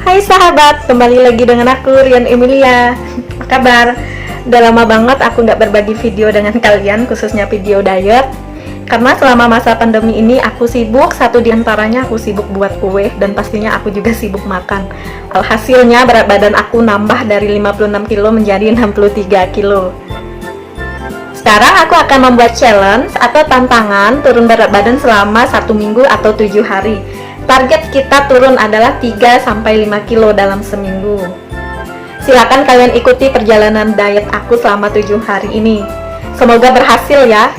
Hai sahabat, kembali lagi dengan aku Rian Emilia. Apa kabar? Udah lama banget aku nggak berbagi video dengan kalian, khususnya video diet. Karena selama masa pandemi ini aku sibuk, satu diantaranya aku sibuk buat kue dan pastinya aku juga sibuk makan. Alhasilnya berat badan aku nambah dari 56 kilo menjadi 63 kilo. Sekarang aku akan membuat challenge atau tantangan turun berat badan selama 1 minggu atau 7 hari. Target kita turun adalah 3-5 kilo dalam seminggu. Silakan kalian ikuti perjalanan diet aku selama 7 hari ini. Semoga berhasil ya.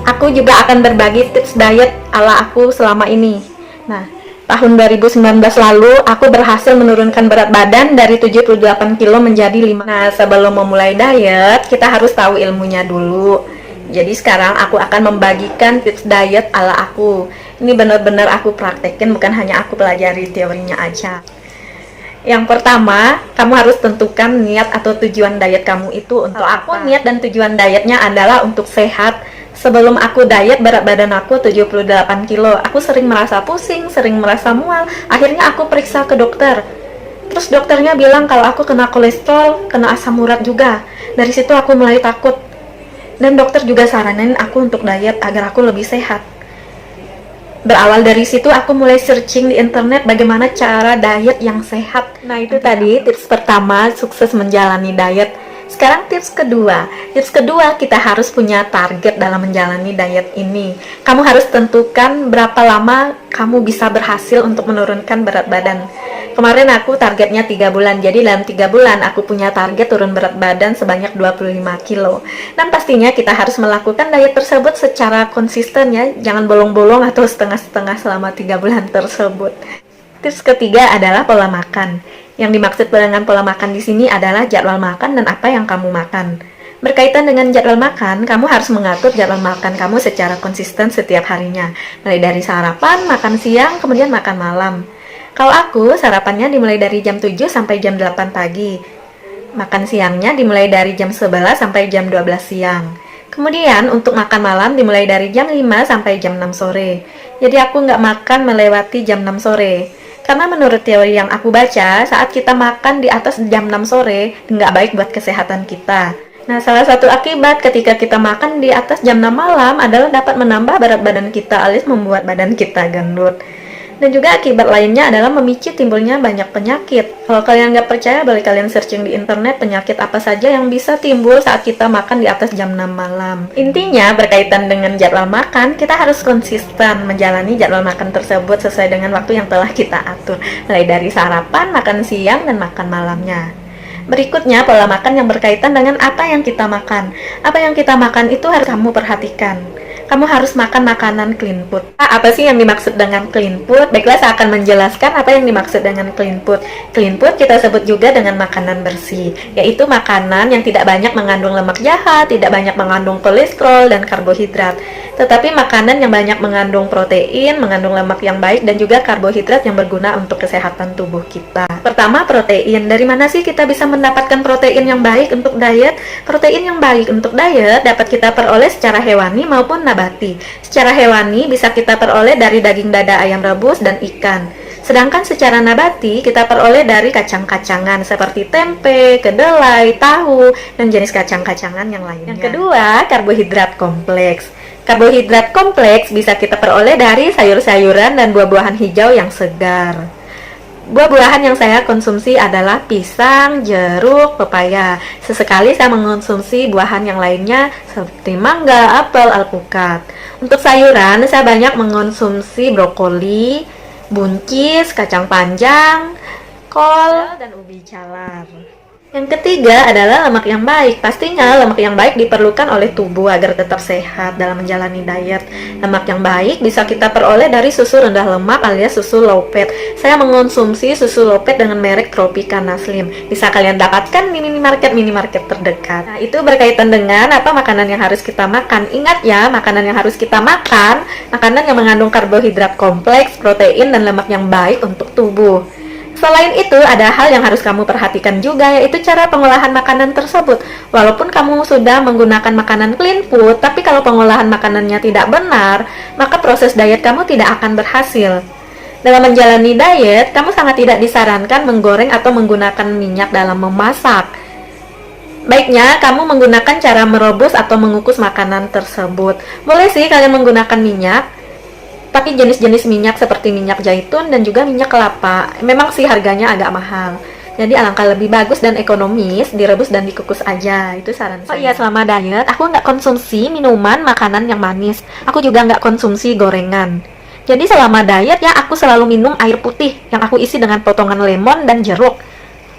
Aku juga akan berbagi tips diet ala aku selama ini. Nah, tahun 2019 lalu aku berhasil menurunkan berat badan dari 78 kilo menjadi 5. Nah, sebelum memulai diet, kita harus tahu ilmunya dulu. Jadi sekarang aku akan membagikan tips diet ala aku. Ini benar-benar aku praktekin, bukan hanya aku pelajari teorinya aja. Yang pertama, kamu harus tentukan niat atau tujuan diet kamu itu untuk apa. Niat dan tujuan dietnya adalah untuk sehat. Sebelum aku diet, berat badan aku 78 kilo. Aku sering merasa pusing, sering merasa mual. Akhirnya aku periksa ke dokter. Terus dokternya bilang kalau aku kena kolesterol, kena asam urat juga. Dari situ aku mulai takut. Dan dokter juga saranin aku untuk diet agar aku lebih sehat. Berawal dari situ aku mulai searching di internet bagaimana cara diet yang sehat. Nah, itu tadi tips pertama, sukses menjalani diet. Sekarang tips kedua. Tips kedua, kita harus punya target dalam menjalani diet ini. Kamu harus tentukan berapa lama kamu bisa berhasil untuk menurunkan berat badan. Kemarin aku targetnya 3 bulan. Jadi dalam 3 bulan aku punya target turun berat badan sebanyak 25 kilo. Dan pastinya kita harus melakukan diet tersebut secara konsisten ya. Jangan bolong-bolong atau setengah-setengah selama 3 bulan tersebut. Tips ketiga adalah pola makan. Yang dimaksud dengan pola makan di sini adalah jadwal makan dan apa yang kamu makan. Berkaitan dengan jadwal makan, kamu harus mengatur jadwal makan kamu secara konsisten setiap harinya. Mulai dari sarapan, makan siang, kemudian makan malam. Kalau aku, sarapannya dimulai dari jam 7 sampai jam 8 pagi. Makan siangnya dimulai dari jam 11 sampai jam 12 siang. Kemudian untuk makan malam dimulai dari jam 5 sampai jam 6 sore. Jadi aku nggak makan melewati jam 6 sore. Karena menurut teori yang aku baca, saat kita makan di atas jam 6 sore, nggak baik buat kesehatan kita. Nah, salah satu akibat ketika kita makan di atas jam 6 malam adalah dapat menambah berat badan kita alias membuat badan kita gendut. Dan juga akibat lainnya adalah memicu timbulnya banyak penyakit. Kalau kalian nggak percaya, boleh kalian searching di internet penyakit apa saja yang bisa timbul saat kita makan di atas jam 6 malam. Intinya, berkaitan dengan jadwal makan, kita harus konsisten menjalani jadwal makan tersebut sesuai dengan waktu yang telah kita atur. Mulai dari sarapan, makan siang, dan makan malamnya. Berikutnya, pola makan yang berkaitan dengan apa yang kita makan. Apa yang kita makan itu harus kamu perhatikan. Kamu harus makan makanan clean food. Apa sih yang dimaksud dengan clean food? Baiklah, saya akan menjelaskan apa yang dimaksud dengan clean food. Clean food kita sebut juga dengan makanan bersih, yaitu makanan yang tidak banyak mengandung lemak jahat, tidak banyak mengandung kolesterol dan karbohidrat, tetapi makanan yang banyak mengandung protein, mengandung lemak yang baik, dan juga karbohidrat yang berguna untuk kesehatan tubuh kita. Pertama, protein. Dari mana sih kita bisa mendapatkan protein yang baik untuk diet? Protein yang baik untuk diet dapat kita peroleh secara hewani maupun nabati. Secara hewani bisa kita peroleh dari daging dada ayam rebus dan ikan. Sedangkan secara nabati kita peroleh dari kacang-kacangan seperti tempe, kedelai, tahu, dan jenis kacang-kacangan yang lainnya. Yang kedua, karbohidrat kompleks. Karbohidrat kompleks bisa kita peroleh dari sayur-sayuran dan buah-buahan hijau yang segar. Buah-buahan yang saya konsumsi adalah pisang, jeruk, pepaya. Sesekali saya mengonsumsi buahan yang lainnya seperti mangga, apel, alpukat. Untuk sayuran, saya banyak mengonsumsi brokoli, buncis, kacang panjang, kol, dan ubi jalar. Yang ketiga adalah lemak yang baik. Pastinya lemak yang baik diperlukan oleh tubuh agar tetap sehat dalam menjalani diet. Lemak yang baik bisa kita peroleh dari susu rendah lemak alias susu low fat. Saya mengonsumsi susu low fat dengan merek Tropicana Slim. Bisa kalian dapatkan di minimarket terdekat. Nah, itu berkaitan dengan apa makanan yang harus kita makan. Ingat ya, makanan yang harus kita makan, makanan yang mengandung karbohidrat kompleks, protein, dan lemak yang baik untuk tubuh. Selain itu, ada hal yang harus kamu perhatikan juga, yaitu cara pengolahan makanan tersebut. Walaupun kamu sudah menggunakan makanan clean food, tapi kalau pengolahan makanannya tidak benar, maka proses diet kamu tidak akan berhasil. Dalam menjalani diet, kamu sangat tidak disarankan menggoreng atau menggunakan minyak dalam memasak. Baiknya, kamu menggunakan cara merebus atau mengukus makanan tersebut. Boleh sih kalian menggunakan minyak, tapi jenis-jenis minyak seperti minyak zaitun dan juga minyak kelapa. Memang sih harganya agak mahal. Jadi alangkah lebih bagus dan ekonomis direbus dan dikukus aja. Itu saran saya. Oh iya, selama diet, aku nggak konsumsi minuman, makanan yang manis. Aku juga nggak konsumsi gorengan. Jadi selama diet ya aku selalu minum air putih yang aku isi dengan potongan lemon dan jeruk.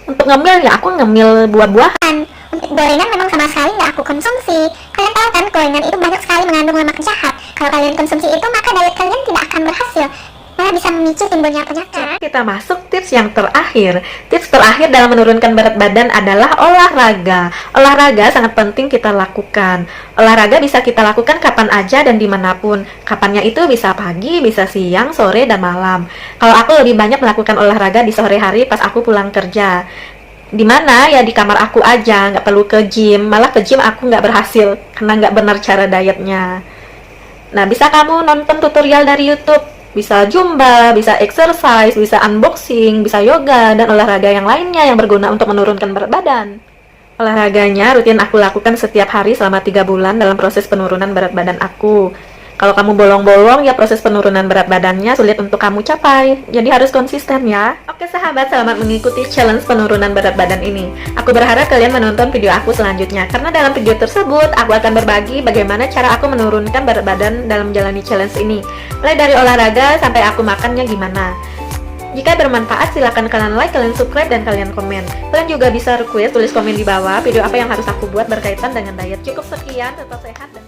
Untuk ngemil ya aku ngemil buah-buahan. Untuk gorengan memang sama sekali nggak aku konsumsi. Kalian tahu kan gorengan itu banyak sekali mengandung lemak jahat. Kalau kalian konsumsi itu maka diet kalian tidak akan berhasil. Malah bisa memicu timbulnya penyakit. Kita masuk tips yang terakhir. Tips terakhir dalam menurunkan berat badan adalah olahraga. Olahraga sangat penting kita lakukan. Olahraga bisa kita lakukan kapan aja dan dimanapun. Kapannya itu bisa pagi, bisa siang, sore, dan malam. Kalau aku lebih banyak melakukan olahraga di sore hari pas aku pulang kerja. Dimana ya di kamar aku aja, nggak perlu ke gym. Malah ke gym aku nggak berhasil karena nggak benar cara dietnya. Nah, bisa kamu nonton tutorial dari YouTube. Bisa Zumba, bisa exercise, bisa unboxing, bisa yoga, dan olahraga yang lainnya yang berguna untuk menurunkan berat badan. Olahraganya rutin aku lakukan setiap hari selama 3 bulan dalam proses penurunan berat badan aku. Kalau kamu bolong-bolong, ya proses penurunan berat badannya sulit untuk kamu capai. Jadi harus konsisten ya. Oke sahabat, selamat mengikuti challenge penurunan berat badan ini. Aku berharap kalian menonton video aku selanjutnya. Karena dalam video tersebut, aku akan berbagi bagaimana cara aku menurunkan berat badan dalam menjalani challenge ini. Mulai dari olahraga sampai aku makannya gimana. Jika bermanfaat, silahkan kalian like, kalian subscribe, dan kalian komen. Kalian juga bisa request, tulis komen di bawah video apa yang harus aku buat berkaitan dengan diet. Cukup sekian, tetap sehat dan